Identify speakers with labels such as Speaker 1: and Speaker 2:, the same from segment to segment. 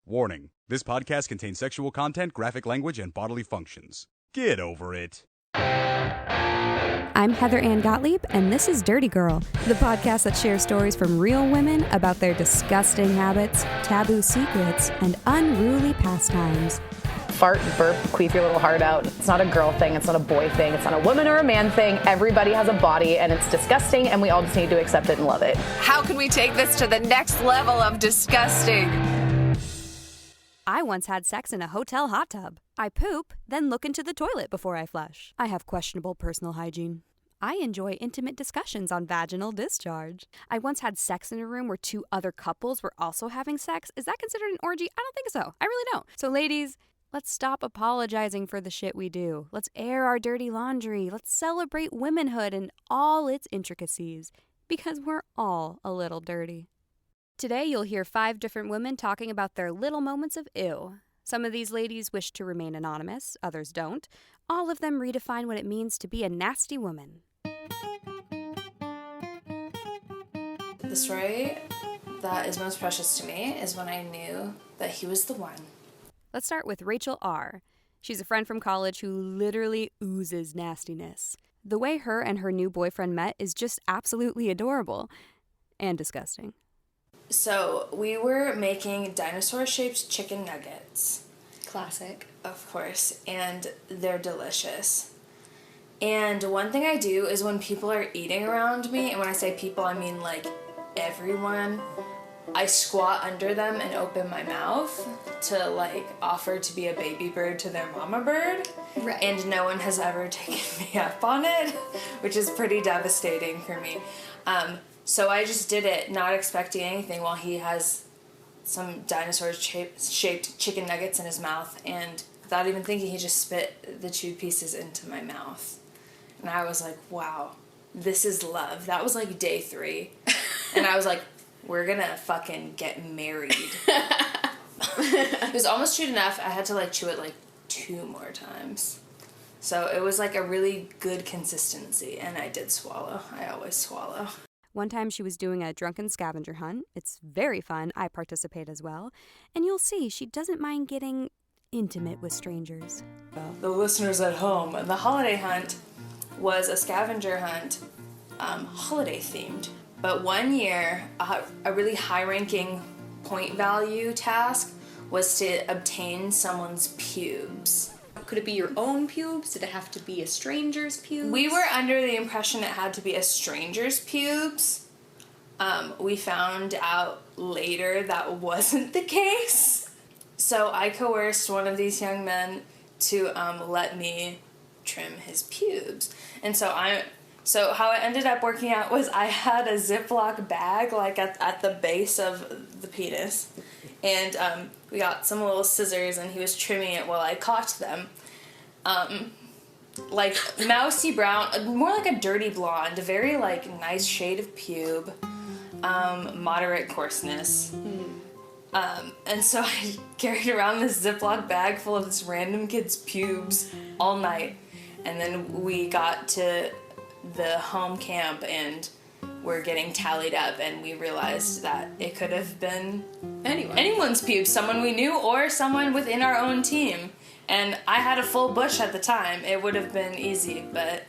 Speaker 1: Warning, this podcast contains sexual content, graphic language, and bodily functions. Get over it.
Speaker 2: I'm Heather Ann Gottlieb, and this is Dirty Girl, the podcast that shares stories from real women about their disgusting habits, taboo secrets, and unruly pastimes.
Speaker 3: Fart, burp, queef your little heart out. It's not a girl thing, it's not a boy thing, it's not a woman or a man thing. Everybody has a body, and it's disgusting, and we all just need to accept it and love it.
Speaker 4: How can we take this to the next level of disgusting?
Speaker 2: I once had sex in a hotel hot tub. I poop, then look into the toilet before I flush. I have questionable personal hygiene. I enjoy intimate discussions on vaginal discharge. I once had sex in a room where two other couples were also having sex. Is that considered an orgy? I don't think so. I really don't. So ladies, let's stop apologizing for the shit we do. Let's air our dirty laundry. Let's celebrate womanhood and all its intricacies. Because we're all a little dirty. Today, you'll hear 5 different women talking about their little moments of ew. Some of these ladies wish to remain anonymous, others don't. All of them redefine what it means to be a nasty woman.
Speaker 5: The story that is most precious to me is when I knew that he was the one.
Speaker 2: Let's start with Rachel R. She's a friend from college who literally oozes nastiness. The way her and her new boyfriend met is just absolutely adorable and disgusting.
Speaker 5: So we were making dinosaur-shaped chicken nuggets.
Speaker 6: Classic.
Speaker 5: Of course, and they're delicious. And one thing I do is when people are eating around me, and when I say people, I mean like everyone, I squat under them and open my mouth to like offer to be a baby bird to their mama bird.
Speaker 6: Right.
Speaker 5: And no one has ever taken me up on it, which is pretty devastating for me. So I just did it, not expecting anything, while he has some dinosaur-shaped chicken nuggets in his mouth, and without even thinking, he just spit the chewed pieces into my mouth. And I was like, wow, this is love. That was like day 3. And I was like, we're gonna fucking get married. It was almost chewed enough. I had to like chew it like 2 more times. So it was like a really good consistency, and I did swallow. I always swallow.
Speaker 2: One time she was doing a drunken scavenger hunt. It's very fun. I participate as well. And you'll see she doesn't mind getting intimate with strangers.
Speaker 5: The listeners at home, the holiday hunt was a scavenger hunt, holiday themed. But one year, a really high-ranking point value task was to obtain someone's pubes.
Speaker 6: Could it be your own pubes? Did it have to be a stranger's pubes?
Speaker 5: We were under the impression it had to be a stranger's pubes. We found out later that wasn't the case. So I coerced one of these young men to let me trim his pubes. And so how it ended up working out was I had a Ziploc bag like at the base of the penis. And we got some little scissors, and he was trimming it while I cocked them. Like mousy brown, more like a dirty blonde, a very like nice shade of pube, moderate coarseness. And so I carried around this Ziploc bag full of this random kid's pubes all night. And then we got to the home camp and we're getting tallied up, and we realized that it could have been anyone's pubes, someone we knew or someone within our own team. And I had a full bush at the time. It would have been easy, but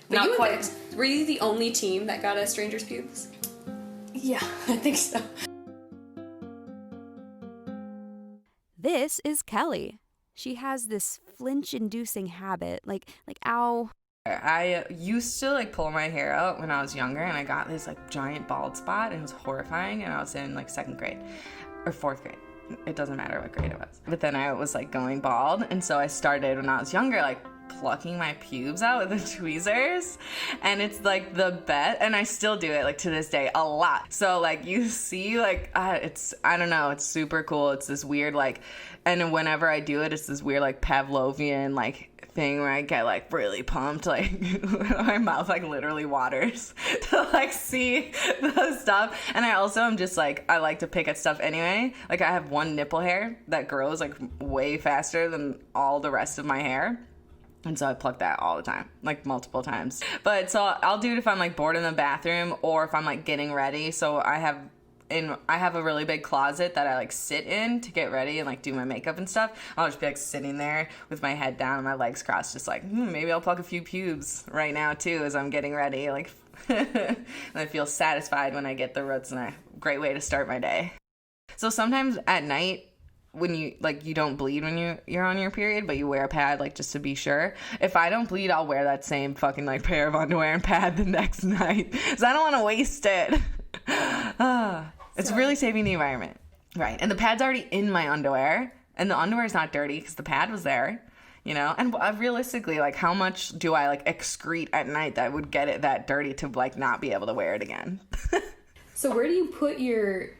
Speaker 5: not quite.
Speaker 6: Were you the only team that got a stranger's pubes?
Speaker 5: Yeah, I think so.
Speaker 2: This is Kelly. She has this flinch-inducing habit, like ow.
Speaker 7: I used to like pull my hair out when I was younger, and I got this like giant bald spot, and it was horrifying, and I was in like 2nd grade or 4th grade. It doesn't matter what grade it was. But then I was like going bald, and so I started when I was younger like plucking my pubes out with the tweezers, and it's like the best, and I still do it like to this day a lot. So like you see like it's, I don't know, it's super cool. It's this weird like, and whenever I do it, it's this weird like Pavlovian like thing where I get like really pumped, like my mouth like literally waters to like see the stuff. And I also am just like, I like to pick at stuff anyway. Like I have one nipple hair that grows like way faster than all the rest of my hair. And so I pluck that all the time, like multiple times. But so I'll do it if I'm like bored in the bathroom or if I'm like getting ready. So I have I have a really big closet that I like sit in to get ready and like do my makeup and stuff. I'll just be like sitting there with my head down and my legs crossed, just like, maybe I'll pluck a few pubes right now too as I'm getting ready. Like, and I feel satisfied when I get the roots, and a great way to start my day. So sometimes at night, when you don't bleed when you're on your period, but you wear a pad, like, just to be sure. If I don't bleed, I'll wear that same fucking, like, pair of underwear and pad the next night, because I don't want to waste it. It's really saving the environment. Right, and the pad's already in my underwear, and the underwear's not dirty, because the pad was there, you know? And realistically, like, how much do I, like, excrete at night that would get it that dirty to, like, not be able to wear it again?
Speaker 6: So where do you put your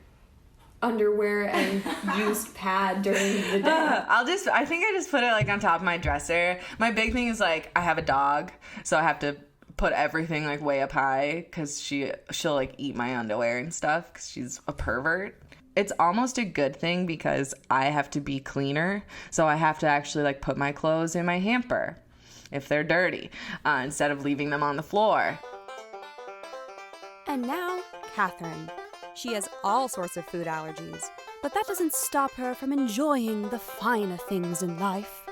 Speaker 6: underwear and used pad during the day?
Speaker 7: I think I just put it like on top of my dresser. My big thing is like I have a dog, so I have to put everything like way up high because she'll like eat my underwear and stuff because she's a pervert. It's almost a good thing because I have to be cleaner, so I have to actually like put my clothes in my hamper if they're dirty instead of leaving them on the floor.
Speaker 2: And now, Catherine. She has all sorts of food allergies, but that doesn't stop her from enjoying the finer things in life.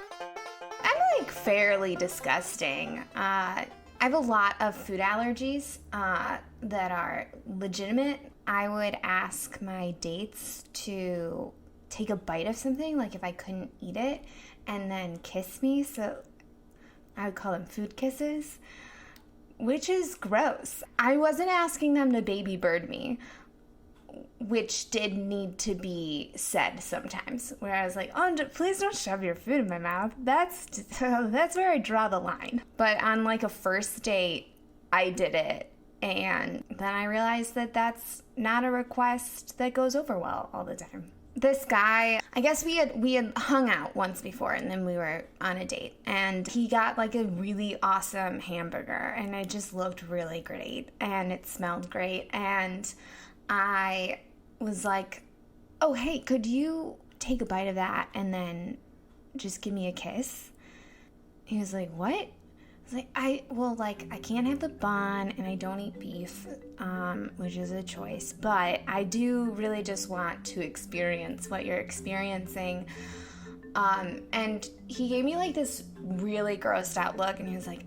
Speaker 8: I'm like fairly disgusting. I have a lot of food allergies that are legitimate. I would ask my dates to take a bite of something, like if I couldn't eat it, and then kiss me. So I would call them food kisses, which is gross. I wasn't asking them to baby bird me, which did need to be said sometimes, where I was like, oh, please don't shove your food in my mouth. That's where I draw the line. But on like a first date, I did it, and then I realized that that's not a request that goes over well all the time. This guy, I guess we had hung out once before, and then we were on a date, and he got like a really awesome hamburger, and it just looked really great, and it smelled great, and I was like, oh, hey, could you take a bite of that and then just give me a kiss? He was like, what? I was like, I can't have the bun and I don't eat beef, which is a choice, but I do really just want to experience what you're experiencing. And he gave me like this really grossed out look, and he was like,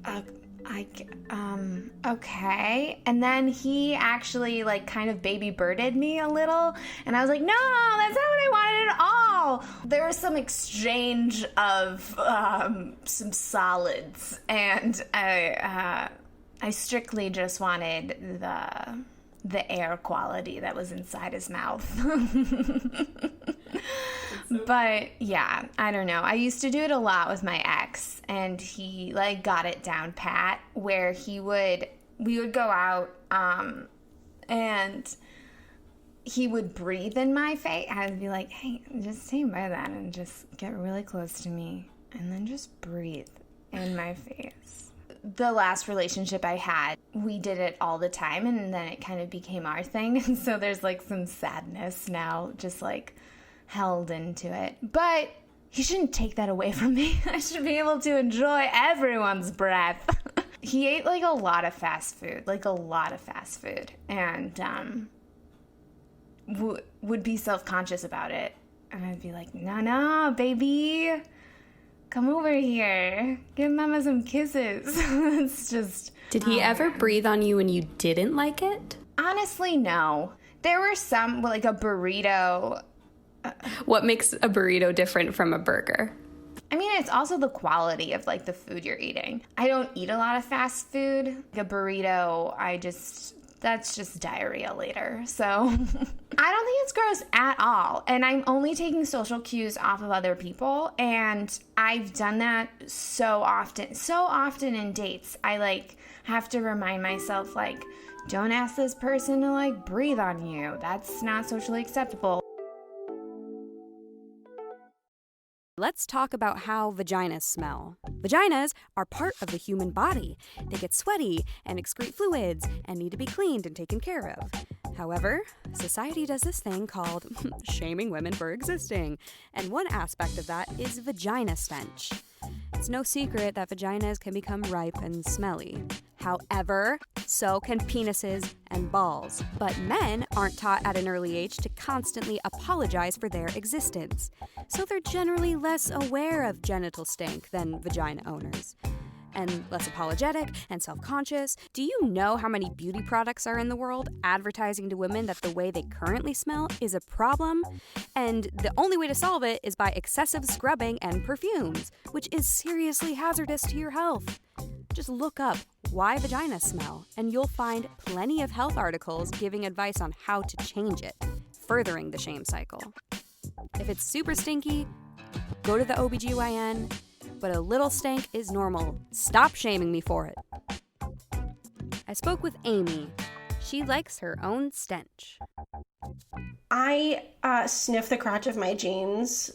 Speaker 8: okay. And then he actually like kind of baby birded me a little, and I was like, no, that's not what I wanted at all. There was some exchange of some solids, and I strictly just wanted the air quality that was inside his mouth. But yeah, I don't know. I used to do it a lot with my ex, and he like got it down pat, where we would go out and he would breathe in my face. I'd be like, hey, just say by that and just get really close to me and then just breathe in my face. The last relationship I had, we did it all the time, and then it kind of became our thing. And so there's like some sadness now, just like held into it. But he shouldn't take that away from me. I should be able to enjoy everyone's breath. He ate like a lot of fast food, and would be self-conscious about it. And I'd be like, no, baby, come over here. Give mama some kisses. It's just...
Speaker 6: Did he ever breathe on you and you didn't like it?
Speaker 8: Honestly, no. There were some, like a burrito.
Speaker 6: What makes a burrito different from a burger?
Speaker 8: I mean, it's also the quality of like the food you're eating. I don't eat a lot of fast food. Like a burrito, that's just diarrhea later. So I don't think it's gross at all. And I'm only taking social cues off of other people. And I've done that so often in dates. I like have to remind myself, like, don't ask this person to like breathe on you. That's not socially acceptable.
Speaker 2: Let's talk about how vaginas smell. Vaginas are part of the human body. They get sweaty and excrete fluids and need to be cleaned and taken care of. However, society does this thing called shaming women for existing, and one aspect of that is vagina stench. It's no secret that vaginas can become ripe and smelly. However, so can penises and balls. But men aren't taught at an early age to constantly apologize for their existence. So they're generally less aware of genital stink than vagina owners. And less apologetic and self-conscious. Do you know how many beauty products are in the world advertising to women that the way they currently smell is a problem? And the only way to solve it is by excessive scrubbing and perfumes, which is seriously hazardous to your health. Just look up why vaginas smell, and you'll find plenty of health articles giving advice on how to change it, furthering the shame cycle. If it's super stinky, go to the OBGYN, but a little stank is normal. Stop shaming me for it. I spoke with Amy. She likes her own stench.
Speaker 9: I sniff the crotch of my jeans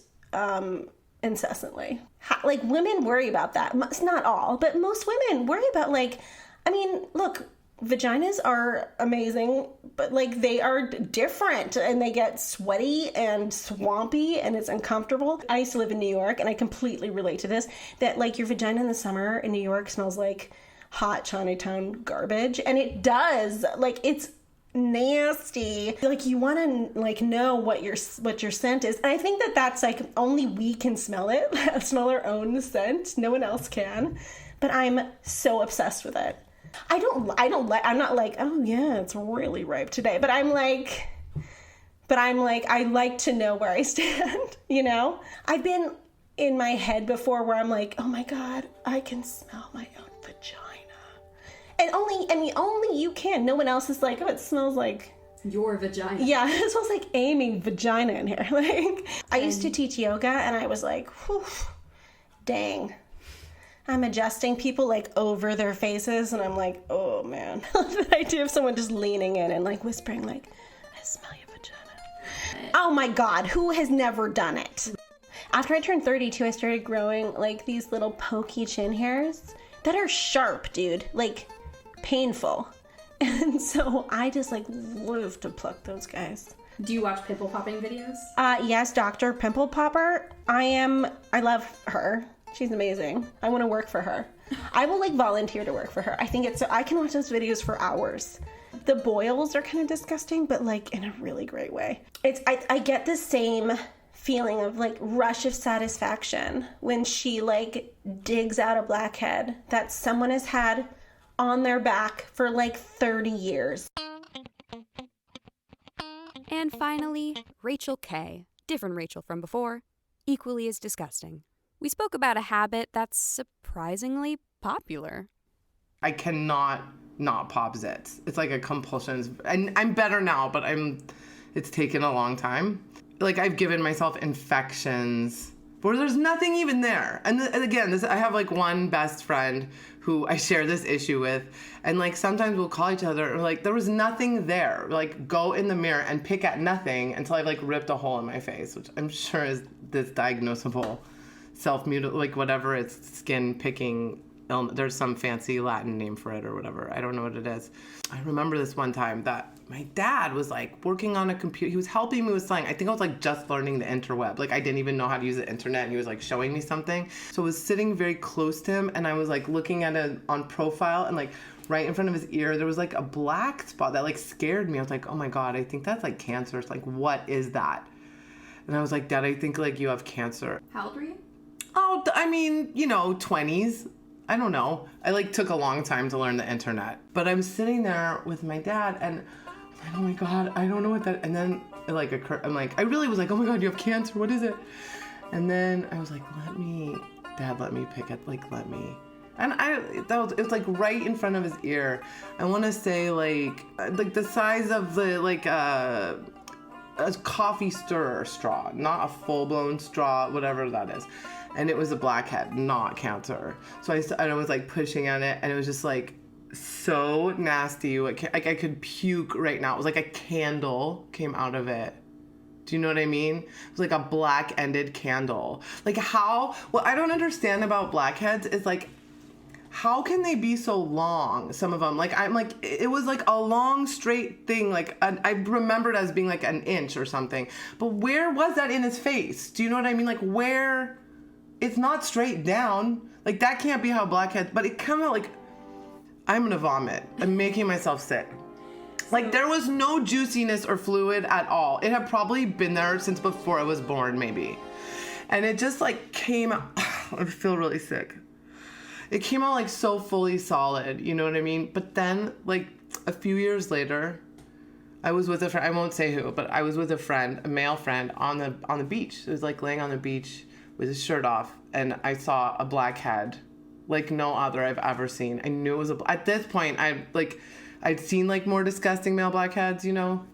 Speaker 9: incessantly. Like, women worry about that. It's not all, but most women worry about, like, I mean, look, vaginas are amazing, but, like, they are different, and they get sweaty and swampy, and it's uncomfortable. I used to live in New York, and I completely relate to this, that, like, your vagina in the summer in New York smells like hot Chinatown garbage, and it does. Like, it's nasty. Like, you want to, like, know what your scent is, and I think that that's, like, only we can smell it. Smell our own scent. No one else can. But I'm so obsessed with it. I'm not like, oh yeah, it's really ripe today. But I'm like, I like to know where I stand, you know? I've been in my head before where I'm like, oh my God, I can smell my own vagina. And only you can. No one else is like, oh, it smells like
Speaker 6: your vagina.
Speaker 9: Yeah, it smells like Amy vagina in here. Like, I used to teach yoga, and I was like, whew, dang. I'm adjusting people, like, over their faces, and I'm like, oh, man. The idea of someone just leaning in and, like, whispering, like, I smell your vagina. Oh, my God. Who has never done it? After I turned 32, I started growing, like, these little pokey chin hairs that are sharp, dude. Like, painful. And so I just, like, live to pluck those guys.
Speaker 6: Do you watch pimple-popping videos?
Speaker 9: Yes, Dr. Pimple Popper. I love her. She's amazing. I want to work for her. I will, like, volunteer to work for her. I think it's so I can watch those videos for hours. The boils are kind of disgusting, but, like, in a really great way. I get the same feeling of, like, rush of satisfaction when she, like, digs out a blackhead that someone has had on their back for, like, 30 years.
Speaker 2: And finally, Rachel K. Different Rachel from before, equally as disgusting. We spoke about a habit that's surprisingly popular.
Speaker 7: I cannot not pop zits. It's like a compulsion. And I'm better now, but it's taken a long time. Like, I've given myself infections where there's nothing even there. And again, I have, like, one best friend who I share this issue with, and, like, sometimes we'll call each other, and, like, there was nothing there. Like, go in the mirror and pick at nothing until I've, like, ripped a hole in my face, which I'm sure is this diagnosable self-mutilation, like, whatever, it's skin picking. There's some fancy Latin name for it or whatever. I don't know what it is. I remember this one time that my dad was, like, working on a computer. He was helping me with something. I think I was, like, just learning the interweb. Like, I didn't even know how to use the internet, and he was, like, showing me something. So I was sitting very close to him, and I was, like, looking at it on profile, and, like, right in front of his ear, there was, like, a black spot that, like, scared me. I was like, oh my God, I think that's, like, cancer. It's like, what is that? And I was like, Dad, I think, like, you have cancer.
Speaker 6: How old were you?
Speaker 7: Oh, I mean, 20s. I don't know. I, like, took a long time to learn the internet. But I'm sitting there with my dad, and I'm like, oh my God, I don't know what that, and then it, like, occurred. I'm like, I really was like, oh my God, you have cancer, what is it? And then I was like, Dad, let me pick it, like, let me. And it was, like, right in front of his ear. I want to say, like the size of the, like, a coffee stirrer straw, not a full-blown straw, whatever that is. And it was a blackhead, not cancer. So I was, like, pushing on it, and it was just, like, so nasty. Like, I could puke right now. It was like a candle came out of it. Do you know what I mean? It was like a black-ended candle. Like, what I don't understand about blackheads is, like, how can they be so long, some of them? Like, I'm like, it was like a long straight thing, like, I remembered as being like an inch or something. But where was that in his face? Do you know what I mean? Like, where
Speaker 10: it's not straight down. Like, that can't be how blackheads, but it come out like, I'm gonna vomit. I'm making myself sick. Like, there was no juiciness or fluid at all. It had probably been there since before I was born, maybe. And it just, like, came out. I feel really sick. It came out, like, so fully solid, you know what I mean? But then, like, a few years later, I was with a friend. I won't say who, but I was with a friend, a male friend, on the beach. It was, like, laying on the beach with his shirt off, and I saw a blackhead like no other I've ever seen. I knew it was at this point, I'd seen, like, more disgusting male blackheads, you know,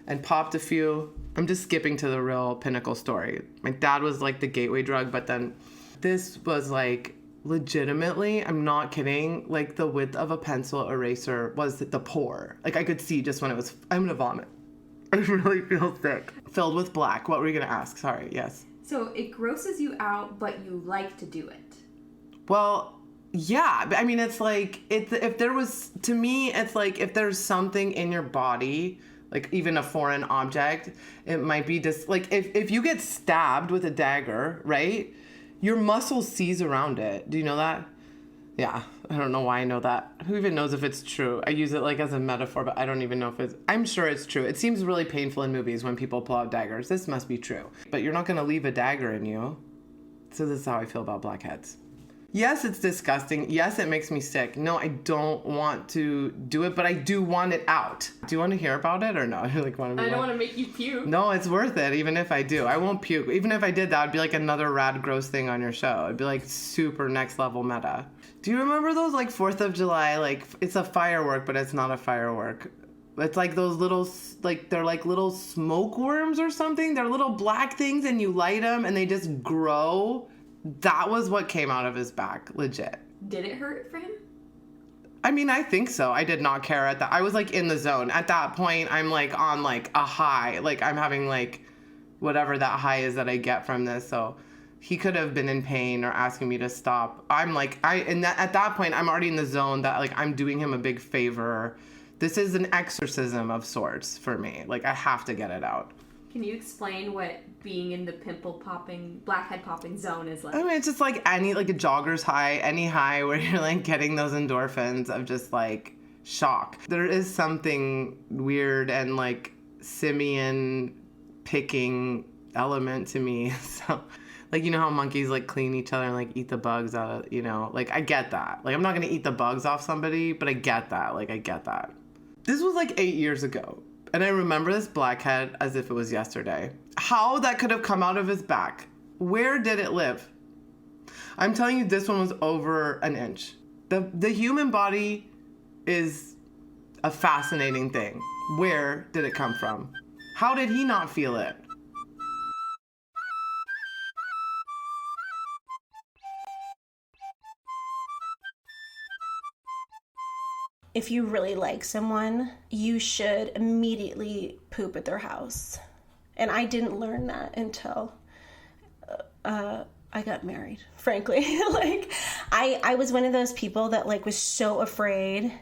Speaker 10: and popped a few. I'm just skipping to the real pinnacle story. My dad was, like, the gateway drug, but then this was, like, legitimately, I'm not kidding, like, the width of a pencil eraser was the pore. Like, I could see just when it was, I'm gonna vomit. I really feel sick. Filled with black. What were you gonna ask? Sorry, yes.
Speaker 6: So it grosses you out, but you like to do it.
Speaker 10: Well, yeah. I mean, it's like, if there was, to me, it's like if there's something in your body, like even a foreign object, it might be just, like, if you get stabbed with a dagger, right? Your muscles seize around it. Do you know that? Yeah. I don't know why I know that. Who even knows if it's true? I use it, like, as a metaphor, but I don't even know if it's, I'm sure it's true. It seems really painful in movies when people pull out daggers. This must be true. But you're not going to leave a dagger in you. So this is how I feel about blackheads. Yes, it's disgusting. Yes, it makes me sick. No, I don't want to do it, but I do want it out. Do you want to hear about it or no? Like, want to
Speaker 6: I don't want to make you puke.
Speaker 10: No, it's worth it, even if I do. I won't puke. Even if I did, that would be like another rad, gross thing on your show. It'd be like super next level meta. Do you remember those, like, 4th of July, like, it's a firework, but it's not a firework. It's like those little, like, they're like little smoke worms or something. They're little black things and you light them and they just grow. That was what came out of his back, legit.
Speaker 6: Did it hurt for him?
Speaker 10: I mean, I think so. I did not care at that. I was, like, in the zone. At that point, I'm, like, on, like, a high. Like, I'm having, like, whatever that high is that I get from this. So he could have been in pain or asking me to stop. I'm, like, at that point, I'm already in the zone that, like, I'm doing him a big favor. This is an exorcism of sorts for me. Like, I have to get it out.
Speaker 6: Can you explain what being in the pimple-popping, blackhead-popping zone is like?
Speaker 10: I mean, it's just like any, like, a jogger's high, any high where you're, like, getting those endorphins of just, like, shock. There is something weird and, like, simian picking element to me. So, like, you know how monkeys, like, clean each other and, like, eat the bugs out of, you know? Like, I get that. Like, I'm not going to eat the bugs off somebody, but I get that. Like, I get that. This was, like, 8 years ago. And I remember this blackhead as if it was yesterday. How that could have come out of his back. Where did it live? I'm telling you, this one was over an inch. The human body is a fascinating thing. Where did it come from? How did he not feel it?
Speaker 9: If you really like someone, you should immediately poop at their house. And I didn't learn that until I got married, frankly. Like, I was one of those people that, like, was so afraid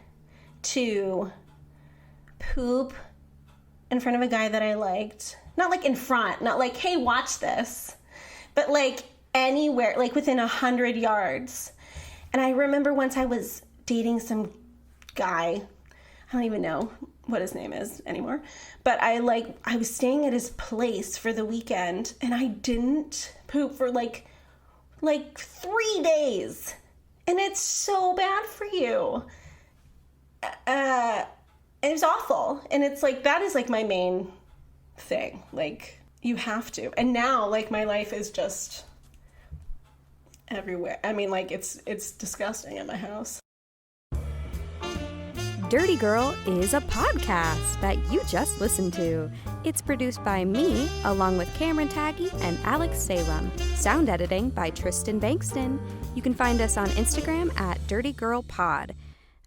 Speaker 9: to poop in front of a guy that I liked. Not, like, in front, not like, hey, watch this. But, like, anywhere, like, within 100 yards. And I remember once I was dating some guy, I don't even know what his name is anymore, but I was staying at his place for the weekend and I didn't poop for like 3 days, and it's so bad for you. It was awful, and it's like, that is like my main thing, like, you have to. And now, like, my life is just everywhere. I mean, like, it's disgusting at my house.
Speaker 2: Dirty Girl is a podcast that you just listened to. It's produced by me, along with Cameron Tagge and Alex Salem. Sound editing by Tristen Bankston. You can find us on Instagram at Dirty Girl Pod.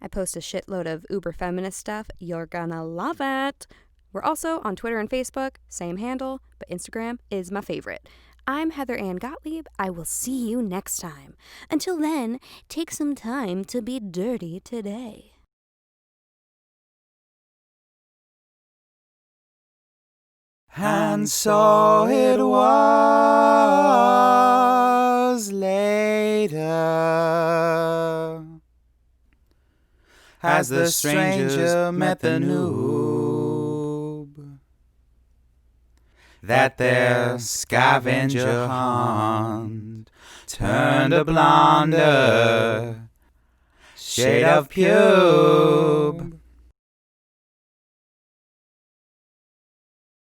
Speaker 2: I post a shitload of uber feminist stuff. You're gonna love it. We're also on Twitter and Facebook, same handle, but Instagram is my favorite. I'm Heather Ann Gottlieb. I will see you next time. Until then, take some time to be dirty today.
Speaker 11: And so it was later. Has the stranger met the noob? That their scavenger hunt turned a blonder shade of pure.